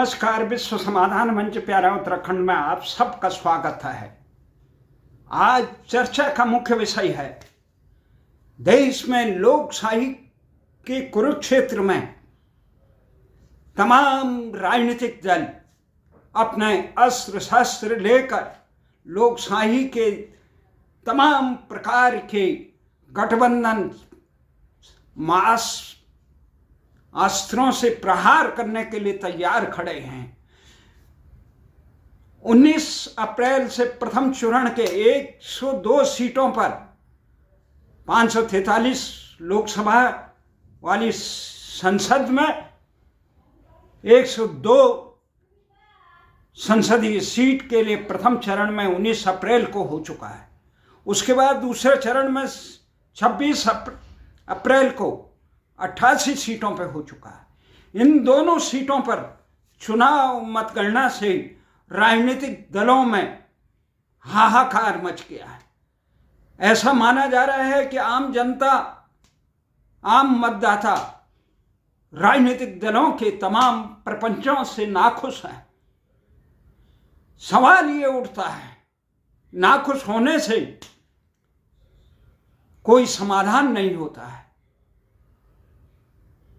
नमस्कार। विश्व समाधान मंच प्यारा उत्तराखंड में आप सबका स्वागत है। आज चर्चा का मुख्य विषय है देश में लोकशाही के कुरुक्षेत्र में तमाम राजनीतिक दल अपने अस्त्र शस्त्र लेकर लोकशाही के तमाम प्रकार के गठबंधन मास अस्त्रों से प्रहार करने के लिए तैयार खड़े हैं। 19 अप्रैल से प्रथम चरण के 102 सीटों पर 543 लोकसभा वाली संसद में 102 संसदीय सीट के लिए प्रथम चरण में 19 अप्रैल को हो चुका है। उसके बाद दूसरे चरण में 26 अप्रैल को 88 सीटों पर हो चुका है। इन दोनों सीटों पर चुनाव मतगणना से राजनीतिक दलों में हाहाकार मच गया है। ऐसा माना जा रहा है कि आम जनता, आम मतदाता राजनीतिक दलों के तमाम प्रपंचों से नाखुश है। सवाल ये उठता है, नाखुश होने से कोई समाधान नहीं होता है।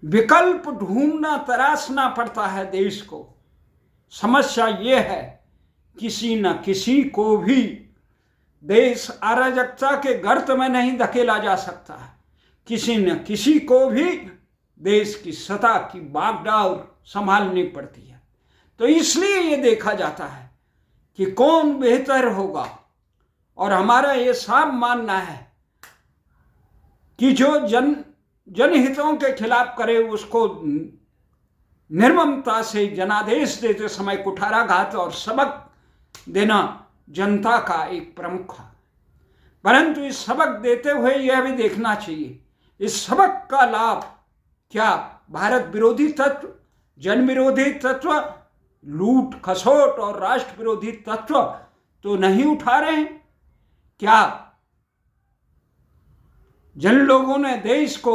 विकल्प ढूंढना, तराशना पड़ता है देश को। समस्या ये है, किसी न किसी को भी देश अराजकता के गर्त में नहीं धकेला जा सकता है। किसी न किसी को भी देश की सत्ता की बागडोर संभालनी पड़ती है। तो इसलिए ये देखा जाता है कि कौन बेहतर होगा, और हमारा ये साफ मानना है कि जो जनहितों के खिलाफ करे उसको निर्ममता से जनादेश देते समय कुठाराघात और सबक देना जनता का एक प्रमुख है। परंतु इस सबक देते हुए यह भी देखना चाहिए, इस सबक का लाभ क्या भारत विरोधी तत्व, जन विरोधी तत्व, लूट खसोट और राष्ट्र विरोधी तत्व तो नहीं उठा रहे हैं? क्या जिन लोगों ने देश को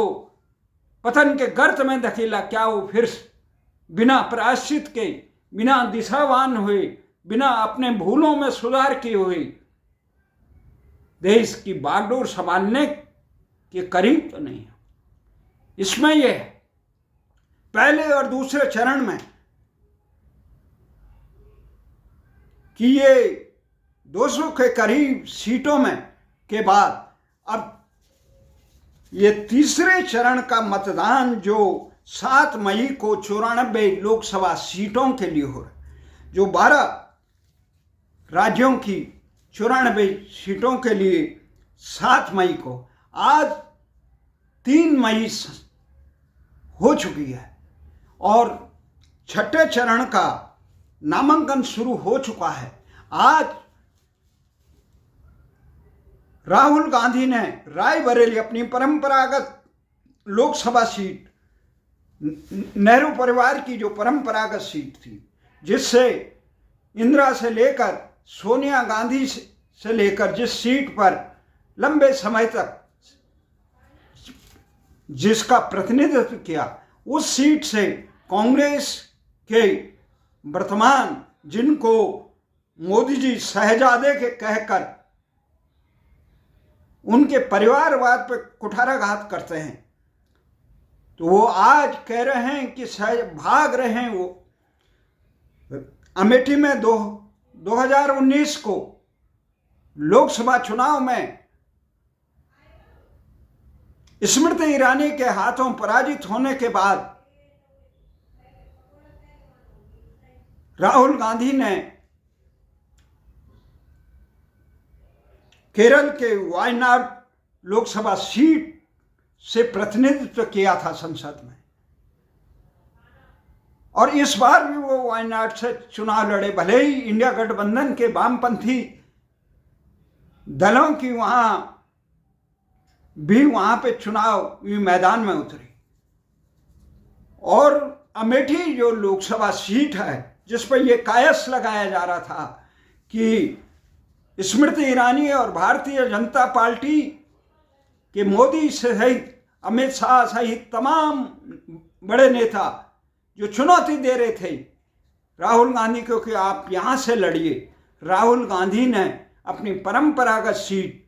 पतन के गर्त में धकेला, क्या वो फिर बिना प्रायश्चित के, बिना दिशावान हुए, बिना अपने भूलों में सुधार किए हुए देश की बागडोर संभालने के करीब तो नहीं है? इसमें यह पहले और दूसरे चरण में कि ये 200 के करीब सीटों में के बाद अब ये तीसरे चरण का मतदान जो 7 मई को 94 लोकसभा सीटों के लिए हो रहा है, जो 12 राज्यों की 94 सीटों के लिए 7 मई को, आज 3 मई हो चुकी है और छठे चरण का नामांकन शुरू हो चुका है। आज राहुल गांधी ने रायबरेली, अपनी परंपरागत लोकसभा सीट, नेहरू परिवार की जो परंपरागत सीट थी, जिससे इंदिरा से लेकर सोनिया गांधी से लेकर जिस सीट पर लंबे समय तक जिसका प्रतिनिधित्व किया, उस सीट से कांग्रेस के वर्तमान, जिनको मोदी जी शहजादे के कहकर उनके परिवारवाद पर कुठाराघात करते हैं, तो वो आज कह रहे हैं कि भाग रहे हैं। वो अमेठी में 2019 को लोकसभा चुनाव में स्मृति ईरानी के हाथों पराजित होने के बाद राहुल गांधी ने केरल के वायनाड लोकसभा सीट से प्रतिनिधित्व किया था संसद में, और इस बार भी वो वायनाड से चुनाव लड़े। भले ही इंडिया गठबंधन के वामपंथी दलों की वहां पे चुनाव मैदान में उतरे, और अमेठी जो लोकसभा सीट है जिस पर यह कायस लगाया जा रहा था कि स्मृति ईरानी और भारतीय जनता पार्टी के मोदी सहित, अमित शाह सहित तमाम बड़े नेता जो चुनौती दे रहे थे राहुल गांधी को कि आप यहाँ से लड़िए। राहुल गांधी ने अपनी परंपरागत सीट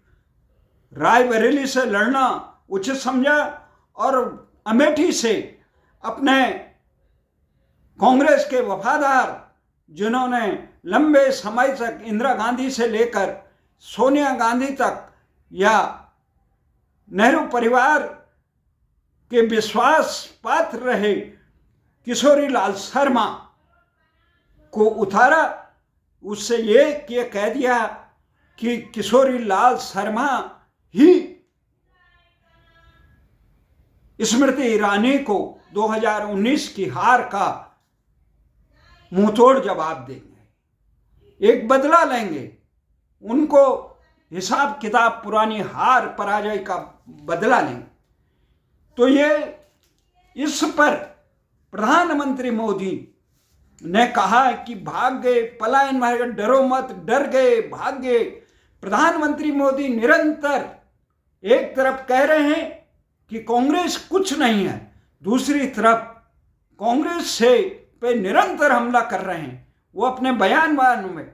रायबरेली से लड़ना उचित समझा और अमेठी से अपने कांग्रेस के वफादार, जिन्होंने लंबे समय तक इंदिरा गांधी से लेकर सोनिया गांधी तक या नेहरू परिवार के विश्वास पात्र रहे किशोरी लाल शर्मा को उतारा। उससे ये कह दिया कि किशोरी लाल शर्मा ही स्मृति ईरानी को 2019 की हार का मुंहतोड़ जवाब देंगे, एक बदला लेंगे, उनको हिसाब किताब पुरानी हार पराजय का बदला लेंगे। तो ये इस पर प्रधानमंत्री मोदी ने कहा कि भाग गए, पलायन मार्ग, डरो मत, डर गए, भाग गए। प्रधानमंत्री मोदी निरंतर एक तरफ कह रहे हैं कि कांग्रेस कुछ नहीं है, दूसरी तरफ कांग्रेस से पे निरंतर हमला कर रहे हैं। वो अपने बयान में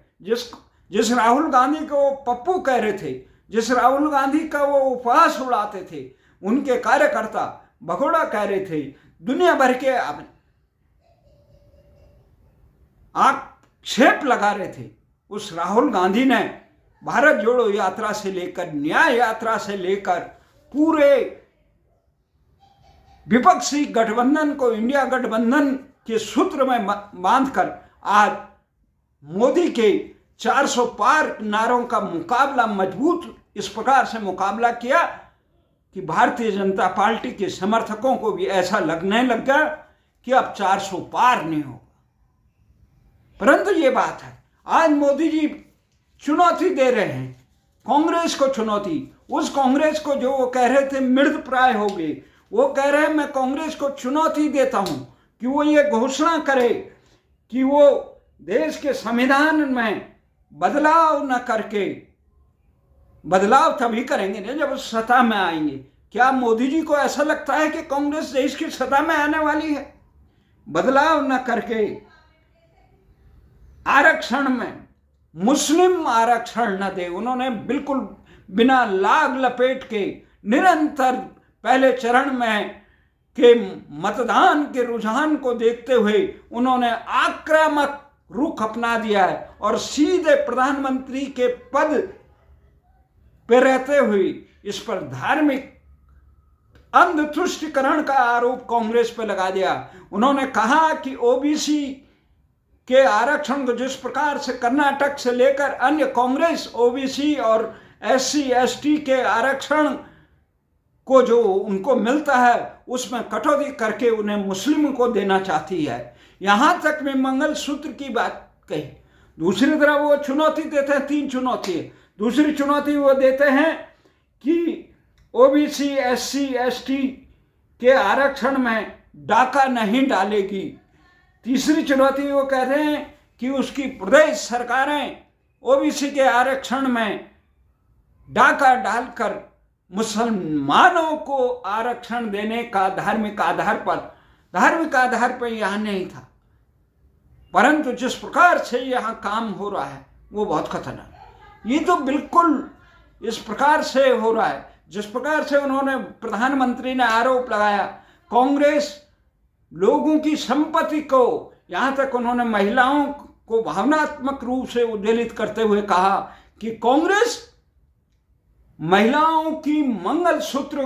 जिस राहुल गांधी को वो पप्पू कह रहे थे, जिस राहुल गांधी का वो उपहास उड़ाते थे, उनके कार्यकर्ता भगोड़ा कह रहे थे, दुनिया भर के आक्षेप लगा रहे थे, उस राहुल गांधी ने भारत जोड़ो यात्रा से लेकर, न्याय यात्रा से लेकर पूरे विपक्षी गठबंधन को इंडिया गठबंधन के सूत्र में बांधकर आज मोदी के 400 पार नारों का मुकाबला मजबूत इस प्रकार से मुकाबला किया कि भारतीय जनता पार्टी के समर्थकों को भी ऐसा लगने लग गया कि अब 400 पार नहीं होगा। परंतु ये बात है, आज मोदी जी चुनौती दे रहे हैं कांग्रेस को, चुनौती उस कांग्रेस को जो वो कह रहे थे मृत प्राय हो गए, वो कह रहे हैं मैं कांग्रेस को चुनौती देता हूं कि वो ये घोषणा करे कि वो देश के संविधान में बदलाव न करके, बदलाव तभी करेंगे ना जब सत्ता में आएंगे। क्या मोदी जी को ऐसा लगता है कि कांग्रेस देश की सत्ता में आने वाली है? बदलाव न करके आरक्षण में मुस्लिम आरक्षण न दे। उन्होंने बिल्कुल बिना लाग लपेट के निरंतर पहले चरण में के मतदान के रुझान को देखते हुए उन्होंने आक्रामक रुख अपना दिया है और सीधे प्रधानमंत्री के पद पे रहते हुए इस पर धार्मिक अंधतुष्टिकरण का आरोप कांग्रेस पे लगा दिया। उन्होंने कहा कि ओबीसी के आरक्षण को जिस प्रकार से कर्नाटक से लेकर अन्य कांग्रेस ओबीसी और एससी एसटी के आरक्षण को जो उनको मिलता है उसमें कटौती करके उन्हें मुस्लिम को देना चाहती है। यहां तक में मंगलसूत्र की बात कही। दूसरी तरफ वो चुनौती देते हैं, 3 चुनौती है। दूसरी चुनौती वो देते हैं कि ओबीसी एससी एसटी के आरक्षण में डाका नहीं डालेगी। तीसरी चुनौती वो कह रहे हैं कि उसकी प्रदेश सरकारें ओबीसी के आरक्षण में डाका डालकर मुसलमानों को आरक्षण देने का धार्मिक आधार पर यहां नहीं था, परंतु जिस प्रकार से यहां काम हो रहा है वो बहुत खतरनाक। ये तो बिल्कुल इस प्रकार से हो रहा है जिस प्रकार से उन्होंने प्रधानमंत्री ने आरोप लगाया कांग्रेस लोगों की संपत्ति को, यहां तक उन्होंने महिलाओं को भावनात्मक रूप से उद्वेलित करते हुए कहा कि कांग्रेस महिलाओं की मंगलसूत्र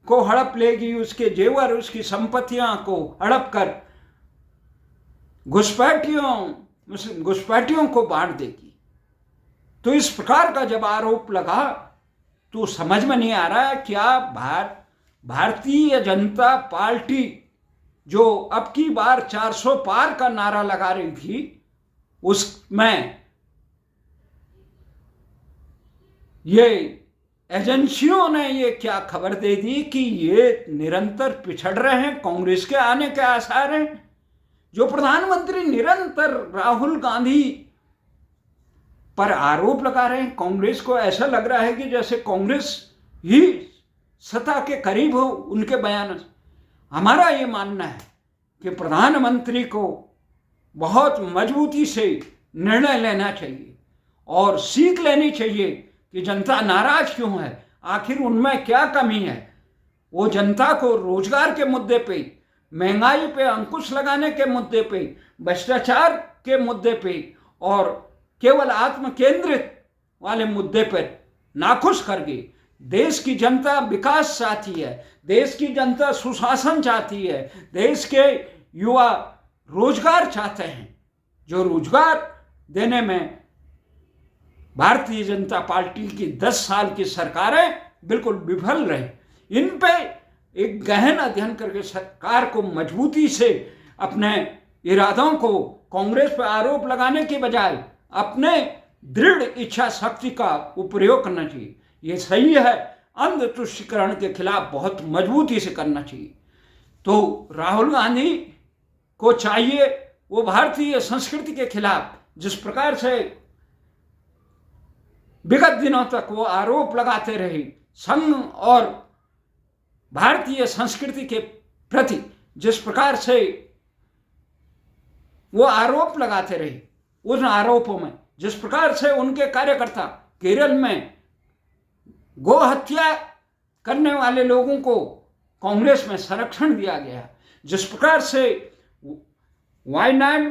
को हड़प लेगी, उसके जेवर उसकी संपत्तियां को हड़प कर घुसपैठियों को बांट देगी। तो इस प्रकार का जब आरोप लगा तो समझ में नहीं आ रहा है क्या भारतीय जनता पार्टी जो अब की बार 400 पार का नारा लगा रही थी उसमें ये एजेंसियों ने ये क्या खबर दे दी कि ये निरंतर पिछड़ रहे हैं, कांग्रेस के आने के आसार हैं। जो प्रधानमंत्री निरंतर राहुल गांधी पर आरोप लगा रहे हैं, कांग्रेस को ऐसा लग रहा है कि जैसे कांग्रेस ही सत्ता के करीब हो उनके बयान से। हमारा ये मानना है कि प्रधानमंत्री को बहुत मजबूती से निर्णय लेना चाहिए और सीख लेनी चाहिए कि जनता नाराज क्यों है, आखिर उनमें क्या कमी है। वो जनता को रोजगार के मुद्दे पे, महंगाई पे अंकुश लगाने के मुद्दे पे, भ्रष्टाचार के मुद्दे पे और केवल आत्म केंद्रित वाले मुद्दे पर नाखुश करके देश की जनता विकास चाहती है, देश की जनता सुशासन चाहती है, देश के युवा रोजगार चाहते हैं। जो रोजगार देने में भारतीय जनता पार्टी की 10 साल की सरकारें बिल्कुल विफल रही। इन पे एक गहन अध्ययन करके सरकार को मजबूती से अपने इरादों को कांग्रेस पर आरोप लगाने के बजाय अपने दृढ़ इच्छा शक्ति का उपयोग करना चाहिए। ये सही है, अंध तुष्टीकरण के खिलाफ बहुत मजबूती से करना चाहिए। तो राहुल गांधी को चाहिए वो भारतीय संस्कृति के खिलाफ जिस प्रकार से विगत दिनों तक वो आरोप लगाते रहे, संघ और भारतीय संस्कृति के प्रति जिस प्रकार से वो आरोप लगाते रहे, उन आरोपों में जिस प्रकार से उनके कार्यकर्ता केरल में गो हत्या करने वाले लोगों को कांग्रेस में संरक्षण दिया गया, जिस प्रकार से वायनाड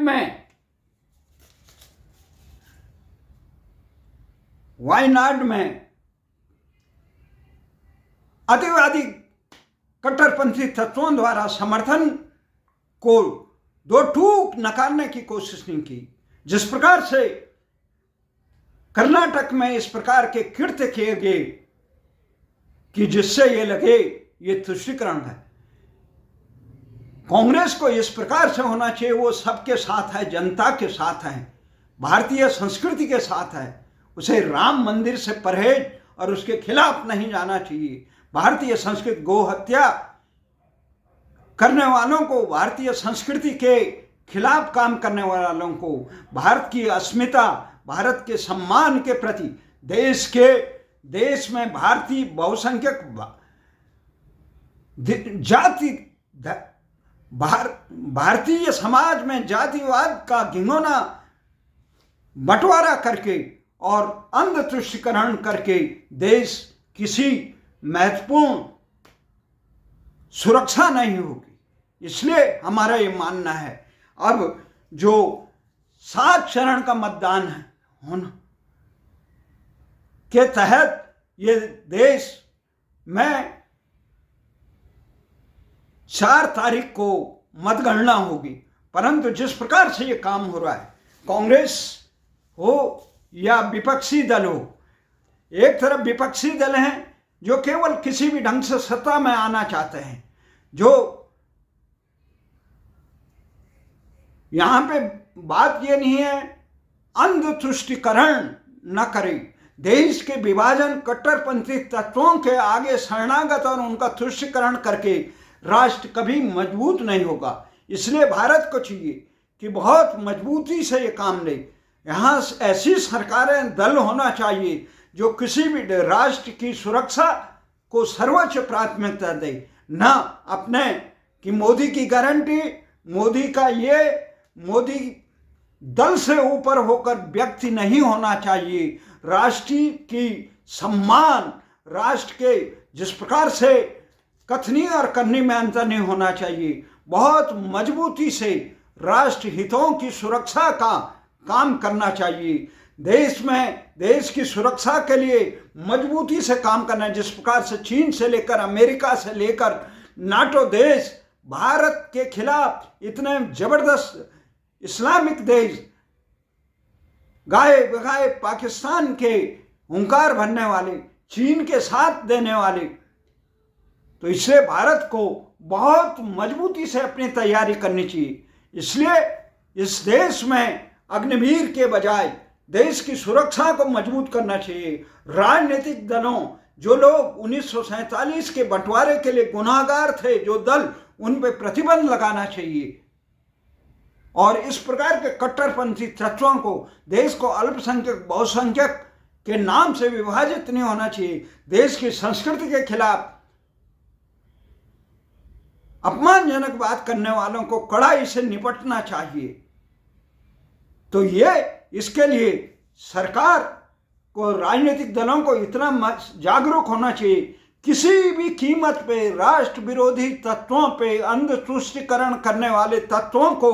में अतिवादी कट्टरपंथी तत्वों द्वारा समर्थन को दो टूक नकारने की कोशिश नहीं की, जिस प्रकार से कर्नाटक में इस प्रकार के कृत्य किए गए कि जिससे ये लगे ये तुष्टीकरण है। कांग्रेस को इस प्रकार से होना चाहिए, वो सबके साथ है, जनता के साथ है, भारतीय संस्कृति के साथ है। उसे राम मंदिर से परहेज और उसके खिलाफ नहीं जाना चाहिए। भारतीय संस्कृति, गो हत्या करने वालों को, भारतीय संस्कृति के खिलाफ काम करने वालों को, भारत की अस्मिता, भारत के सम्मान के प्रति, देश में भारतीय बहुसंख्यक जाति, भारतीय समाज में जातिवाद का घिनौना बंटवारा करके और अंध तुष्टीकरण करके देश किसी महत्वपूर्ण सुरक्षा नहीं होगी। इसलिए हमारा ये मानना है अब जो 7 चरण का मतदान है होना के तहत ये देश में 4 तारीख को मतगणना होगी। परंतु जिस प्रकार से ये काम हो रहा है, कांग्रेस हो या विपक्षी दल हो, एक तरफ विपक्षी दल हैं जो केवल किसी भी ढंग से सत्ता में आना चाहते हैं, जो यहां पे बात ये नहीं है अंध तुष्टीकरण न करे, देश के विभाजन कट्टरपंथी तत्वों के आगे शरणागत और उनका तुष्टीकरण करके राष्ट्र कभी मजबूत नहीं होगा। इसलिए भारत को चाहिए कि बहुत मजबूती से ये काम ले। यहाँ ऐसी सरकारें, दल होना चाहिए जो किसी भी राष्ट्र की सुरक्षा को सर्वोच्च प्राथमिकता दे, ना अपने कि मोदी की गारंटी, मोदी दल से ऊपर होकर व्यक्ति नहीं होना चाहिए। राष्ट्र की सम्मान, राष्ट्र के जिस प्रकार से कथनी और करनी में अंतर नहीं होना चाहिए। बहुत मजबूती से राष्ट्र हितों की सुरक्षा का काम करना चाहिए। देश में देश की सुरक्षा के लिए मजबूती से काम करना है। जिस प्रकार से चीन से लेकर अमेरिका से लेकर नाटो देश भारत के खिलाफ इतने जबरदस्त इस्लामिक देश गाए बगाए पाकिस्तान के हुंकार भरने वाले, चीन के साथ देने वाले, तो इससे भारत को बहुत मजबूती से अपनी तैयारी करनी चाहिए। इसलिए इस देश में अग्निवीर के बजाय देश की सुरक्षा को मजबूत करना चाहिए। राजनीतिक दलों, जो लोग 1947 के बंटवारे के लिए गुनाहगार थे, जो दल, उन पर प्रतिबंध लगाना चाहिए और इस प्रकार के कट्टरपंथी तत्वों को, देश को अल्पसंख्यक बहुसंख्यक के नाम से विभाजित नहीं होना चाहिए। देश की संस्कृति के खिलाफ अपमानजनक बात करने वालों को कड़ाई से निपटना चाहिए। तो ये इसके लिए सरकार को, राजनीतिक दलों को इतना जागरूक होना चाहिए, किसी भी कीमत पे राष्ट्र विरोधी तत्वों पे, अंध तुष्टीकरण करने वाले तत्वों को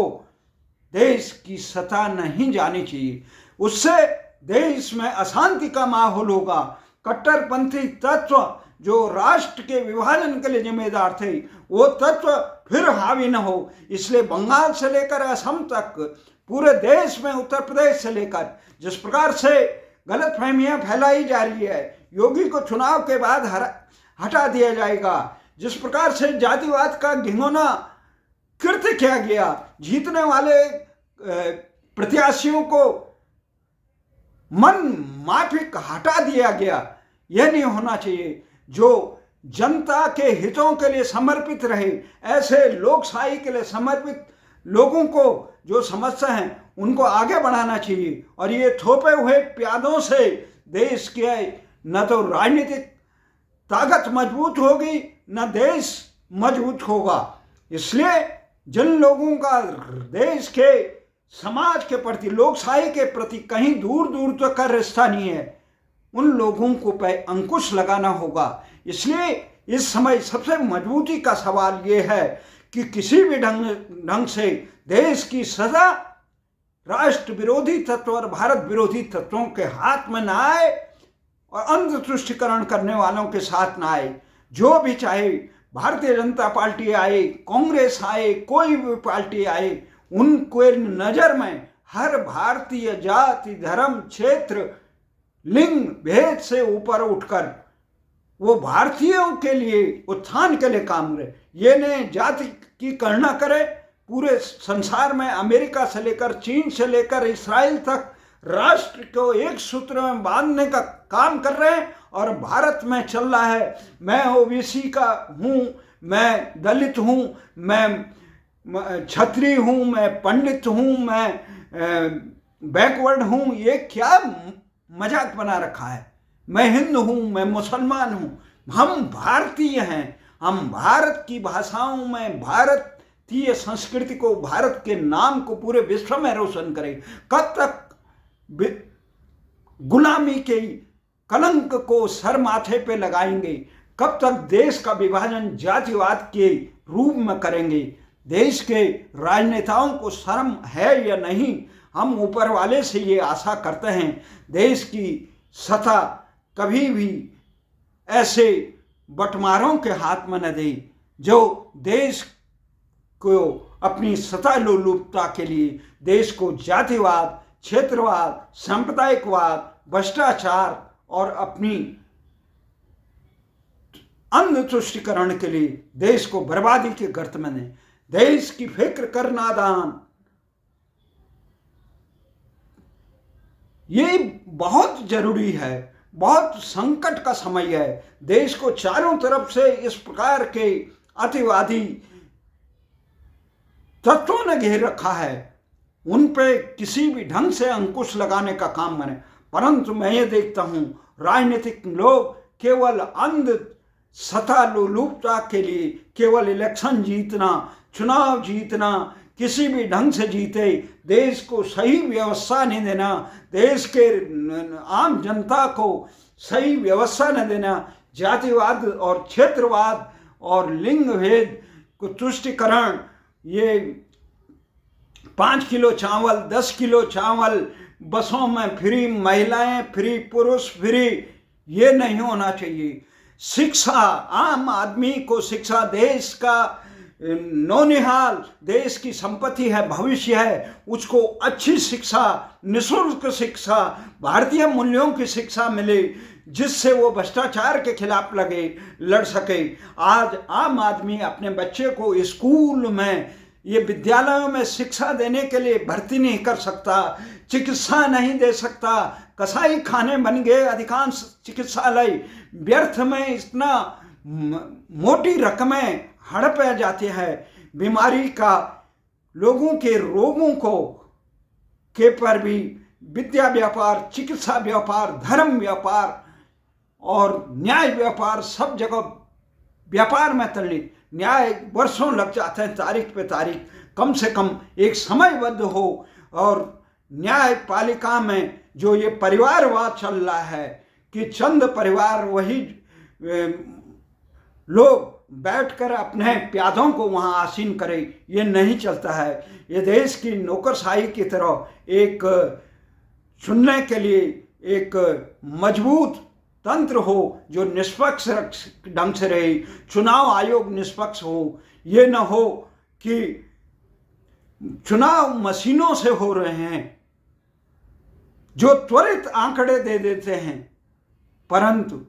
देश की सत्ता नहीं जानी चाहिए। उससे देश में अशांति का माहौल होगा। कट्टरपंथी तत्व जो राष्ट्र के विभाजन के लिए जिम्मेदार थे, वो तत्व फिर हावी न हो, इसलिए बंगाल से लेकर असम तक पूरे देश में, उत्तर प्रदेश से लेकर जिस प्रकार से गलतफहमियां फैलाई जा रही है, योगी को चुनाव के बाद हटा दिया जाएगा, जिस प्रकार से जातिवाद का घिनौना कृत्य किया गया, जीतने वाले प्रत्याशियों को मन माफिक हटा दिया गया, यह नहीं होना चाहिए। जो जनता के हितों के लिए समर्पित रहे, ऐसे लोकशाही के लिए समर्पित लोगों को जो समस्या हैं उनको आगे बढ़ाना चाहिए। और ये थोपे हुए प्यादों से देश के न तो राजनीतिक ताकत मजबूत होगी, न देश मजबूत होगा। इसलिए जिन लोगों का देश के, समाज के प्रति, लोकशाही के प्रति कहीं दूर दूर तक का रिश्ता नहीं है, उन लोगों को पे अंकुश लगाना होगा। इसलिए इस समय सबसे मजबूती का सवाल ये है कि किसी भी ढंग से देश की सजा राष्ट्र विरोधी तत्व और भारत विरोधी तत्वों के हाथ में ना आए और अंध तुष्टीकरण करने वालों के साथ ना आए। जो भी चाहे, भारतीय जनता पार्टी आए, कांग्रेस आए, कोई भी पार्टी आए, उनके नज़र में हर भारतीय जाति, धर्म, क्षेत्र, लिंग भेद से ऊपर उठकर वो भारतीयों के लिए, उत्थान के लिए काम करे। ये नहीं जाति की गणना करे। पूरे संसार में अमेरिका से लेकर, चीन से लेकर इस्राइल तक राष्ट्र को एक सूत्र में बांधने का काम कर रहे हैं। और भारत में चल रहा है, मैं ओबीसी का हूँ, मैं दलित हूँ, मैं क्षत्रिय हूँ, मैं पंडित हूँ, मैं बैकवर्ड हूँ। ये क्या मजाक बना रखा है। मैं हिंदू हूँ, मैं मुसलमान हूँ, हम भारतीय हैं। हम भारत की भाषाओं में, भारतीय संस्कृति को, भारत के नाम को पूरे विश्व में रोशन करें। कब तक गुलामी के कलंक को सर माथे पे लगाएंगे? कब तक देश का विभाजन जातिवाद के रूप में करेंगे? देश के राजनेताओं को शर्म है या नहीं? हम ऊपर वाले से ये आशा करते हैं देश की सत्ता कभी भी ऐसे बटमारों के हाथ में न दे जो देश को अपनी सत्ता लोलुपता के लिए, देश को जातिवाद, क्षेत्रवाद, सांप्रदायिकवाद, भ्रष्टाचार और अपनी अंध तुष्टीकरण के लिए देश को बर्बादी के गर्त में दें। देश की फिक्र कर नादान। ये बहुत जरूरी है, बहुत संकट का समय है। देश को चारों तरफ से इस प्रकार के अतिवादी तत्वों ने घेर रखा है, उन पे किसी भी ढंग से अंकुश लगाने का काम करें। परंतु मैं ये देखता हूँ राजनीतिक लोग केवल अंध सत्ता लोलुपता के लिए, केवल इलेक्शन जीतना, चुनाव जीतना, किसी भी ढंग से जीते, देश को सही व्यवस्था नहीं देना, देश के आम जनता को सही व्यवस्था न देना, जातिवाद और क्षेत्रवाद और लिंग भेद को तुष्टीकरण, ये 5 किलो चावल, 10 किलो चावल, बसों में फ्री, महिलाएं फ्री, पुरुष फ्री, ये नहीं होना चाहिए। शिक्षा, आम आदमी को शिक्षा, देश का नौनिहाल, देश की संपत्ति है, भविष्य है, उसको अच्छी शिक्षा, निःशुल्क शिक्षा, भारतीय मूल्यों की शिक्षा मिले, जिससे वो भ्रष्टाचार के खिलाफ लड़ सके। आज आम आदमी अपने बच्चे को स्कूल में, ये विद्यालयों में शिक्षा देने के लिए भर्ती नहीं कर सकता, चिकित्सा नहीं दे सकता। कसाई खाने बन गए अधिकांश चिकित्सालय। व्यर्थ में इतना मोटी रकमें हड़प जाती है। बीमारी का, लोगों के रोगों को के पर भी विद्या व्यापार, चिकित्सा व्यापार, धर्म व्यापार और न्याय व्यापार, सब जगह व्यापार में तल्लीन। न्याय वर्षों लग जाते हैं, तारीख पे तारीख। कम से कम एक समयबद्ध हो और न्यायपालिका में जो ये परिवारवाद चल रहा है कि चंद परिवार वही लोग बैठकर अपने प्यादों को वहाँ आसीन करे, ये नहीं चलता है। ये देश की नौकरशाही की तरह एक चुनने के लिए एक मजबूत तंत्र हो जो निष्पक्ष ढंग से रहे, चुनाव आयोग निष्पक्ष हो, ये न हो कि चुनाव मशीनों से हो रहे हैं जो त्वरित आंकड़े दे देते हैं, परंतु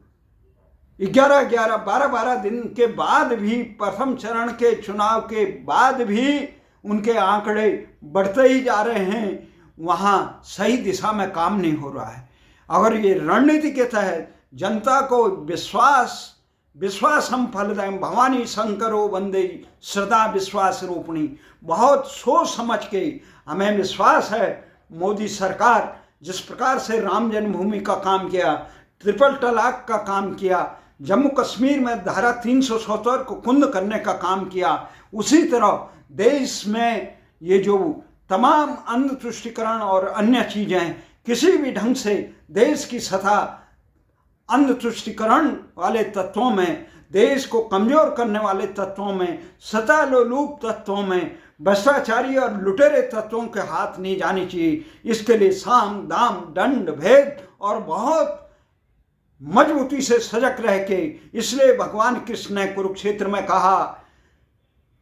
11-11, 12-12 दिन के बाद भी, प्रथम चरण के चुनाव के बाद भी उनके आंकड़े बढ़ते ही जा रहे हैं। वहाँ सही दिशा में काम नहीं हो रहा है। अगर ये रणनीति के तहत जनता को विश्वासम फलदायम भवानी शंकरो वंदे श्रद्धा विश्वास रूपणी, बहुत सोच समझ के हमें विश्वास है मोदी सरकार जिस प्रकार से राम जन्मभूमि का काम किया, ट्रिपल तलाक का काम किया, जम्मू कश्मीर में धारा 370 को कुंद करने का काम किया, उसी तरह देश में ये जो तमाम अंध तुष्टिकरण और अन्य चीज़ें किसी भी ढंग से देश की सत्ता अंध तुष्टिकरण वाले तत्वों में, देश को कमजोर करने वाले तत्वों में, सत्तालोलुप तत्वों में, भ्रष्टाचारी और लुटेरे तत्वों के हाथ नहीं जानी चाहिए। इसके लिए साम दाम दंड भेद और बहुत मजबूती से सजग रह के, इसलिए भगवान कृष्ण ने कुरुक्षेत्र में कहा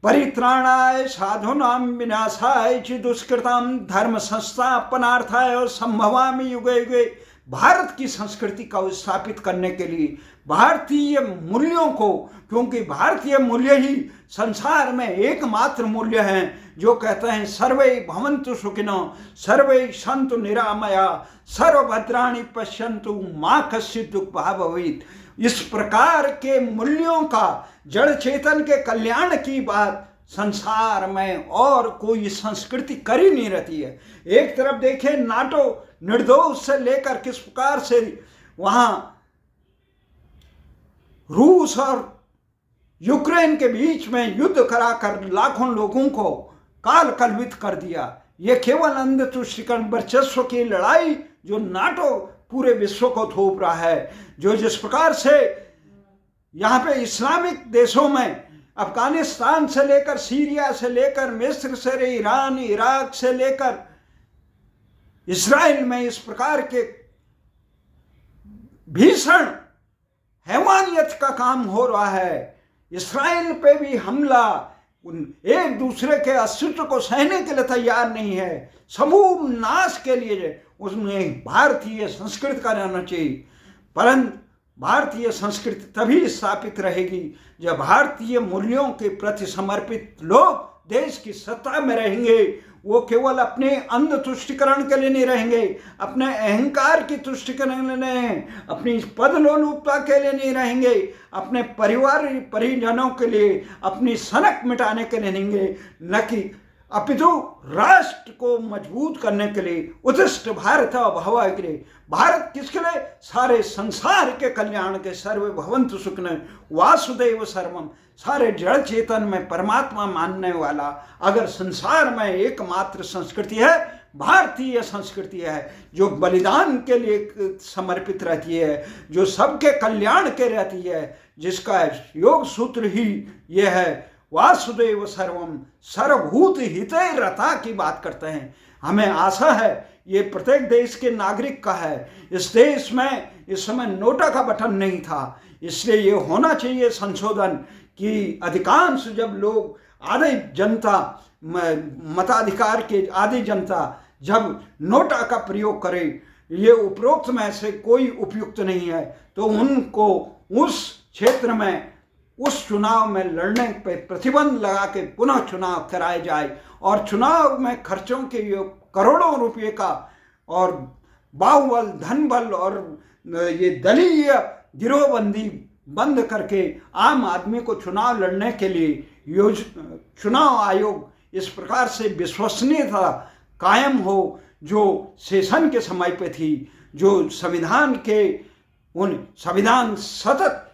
परित्राणाय साधूनां विनाशाय च दुष्कृतां धर्म संस्थापनार्थाय और संभवामि युगे युगे। भारत की संस्कृति को स्थापित करने के लिए, भारतीय मूल्यों को, क्योंकि भारतीय मूल्य ही संसार में एकमात्र मूल्य हैं जो कहते हैं सर्वे भवन्तु सुखिनो सर्वे सन्तु निरामया सर्वभद्राणि पश्यन्तु मा कश्चित् दुःखभाग् भवेत्। इस प्रकार के मूल्यों का, जड़ चेतन के कल्याण की बात संसार में और कोई संस्कृति कर ही नहीं रहती है। एक तरफ देखें नाटो निर्दोष से लेकर किस प्रकार से वहां रूस और यूक्रेन के बीच में युद्ध कराकर लाखों लोगों को काल कलवित कर दिया। ये केवल अंध तुष्टिकरण वर्चस्व की लड़ाई जो नाटो पूरे विश्व को थोप रहा है, जो जिस प्रकार से यहाँ पे इस्लामिक देशों में अफगानिस्तान से लेकर, सीरिया से लेकर, मिस्र से, ईरान, इराक से लेकर इस्राइल में इस प्रकार के भीषण हैवानियत का काम हो रहा है। इस्राइल पे भी हमला, उन एक दूसरे के अस्तित्व को सहने के लिए तैयार नहीं है, समूह नाश के लिए उसमें भारतीय संस्कृति का रहना चाहिए। परंतु भारतीय संस्कृति तभी स्थापित रहेगी जब भारतीय मूल्यों के प्रति समर्पित लोग देश की सत्ता में रहेंगे। वो केवल अपने अंध तुष्टिकरण के लिए नहीं रहेंगे, अपने अहंकार की तुष्टिकरण के लिए, अपनी पदलोलुपता के लिए नहीं रहेंगे, अपने परिवार परिजनों के लिए, अपनी सनक मिटाने के लिए नहीं, न कि अपितु राष्ट्र को मजबूत करने के लिए, उत्कृष्ट भारत भवा के लिए। भारत किसके लिए? सारे संसार के कल्याण के। सर्वे भवन्तु सुखिनः वासुदेव सर्वम। सारे जड़ चेतन में परमात्मा मानने वाला अगर संसार में एकमात्र संस्कृति है, भारतीय संस्कृति है, जो बलिदान के लिए समर्पित रहती है, जो सबके कल्याण के रहती है, जिसका योग सूत्र ही यह है वासुदेव सर्वम सर्वभूत हिते रता की बात करते हैं। हमें आशा है ये प्रत्येक देश के नागरिक का है। इस देश में इस समय नोटा का बटन नहीं था, इसलिए ये होना चाहिए संशोधन कि अधिकांश जब लोग आधे जनता, मताधिकार के आधी जनता जब नोटा का प्रयोग करे, ये उपरोक्त में से कोई उपयुक्त नहीं है, तो उनको उस क्षेत्र में उस चुनाव में लड़ने पे प्रतिबंध लगा के पुनः चुनाव कराए जाए और चुनाव में खर्चों के करोड़ों रुपए का और बाहुबल, धन बल और ये दलीय गिरोहबंदी बंद करके आम आदमी को चुनाव लड़ने के लिए चुनाव आयोग इस प्रकार से विश्वसनीयता कायम हो जो सेशन के समय पे थी, जो संविधान के उन संविधान सतत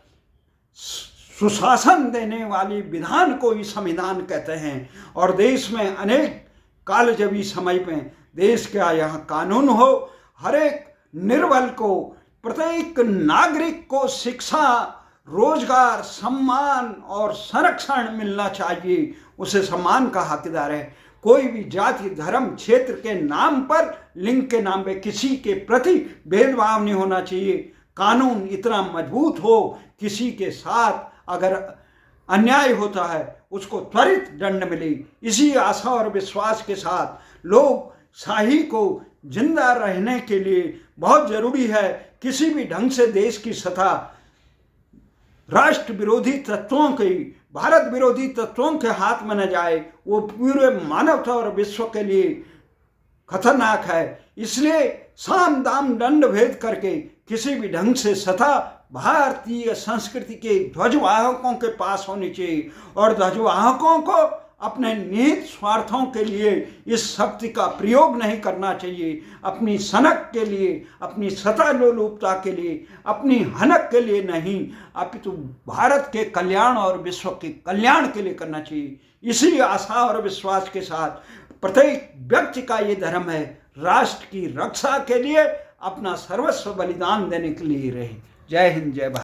सुशासन देने वाली विधान को ही संविधान कहते हैं। और देश में अनेक कालजयी समय में देश का यहाँ कानून हो, हर एक निर्बल को, प्रत्येक नागरिक को शिक्षा, रोजगार, सम्मान और संरक्षण मिलना चाहिए, उसे सम्मान का हकदार है। कोई भी जाति, धर्म, क्षेत्र के नाम पर, लिंग के नाम पे किसी के प्रति भेदभाव नहीं होना चाहिए। कानून इतना मजबूत हो, किसी के साथ अगर अन्याय होता है उसको त्वरित दंड मिले। इसी आशा और विश्वास के साथ लोकशाही को जिंदा रहने के लिए बहुत जरूरी है किसी भी ढंग से देश की सत्ता राष्ट्र विरोधी तत्वों के, भारत विरोधी तत्वों के हाथ में न जाए। वो पूरे मानवता और विश्व के लिए खतरनाक है। इसलिए साम दाम दंड भेद करके किसी भी ढंग से सत्ता भारतीय संस्कृति के ध्वजवाहकों के पास होनी चाहिए, और ध्वजवाहकों को अपने निहित स्वार्थों के लिए इस शक्ति का प्रयोग नहीं करना चाहिए। अपनी सनक के लिए, अपनी सत्ता लोलुपता के लिए, अपनी हनक के लिए नहीं, अपितु भारत के कल्याण और विश्व के कल्याण के लिए करना चाहिए। इसी आशा और विश्वास के साथ प्रत्येक व्यक्ति का ये धर्म है राष्ट्र की रक्षा के लिए अपना सर्वस्व बलिदान देने के लिए रहे। जय हिंद, जय भारत।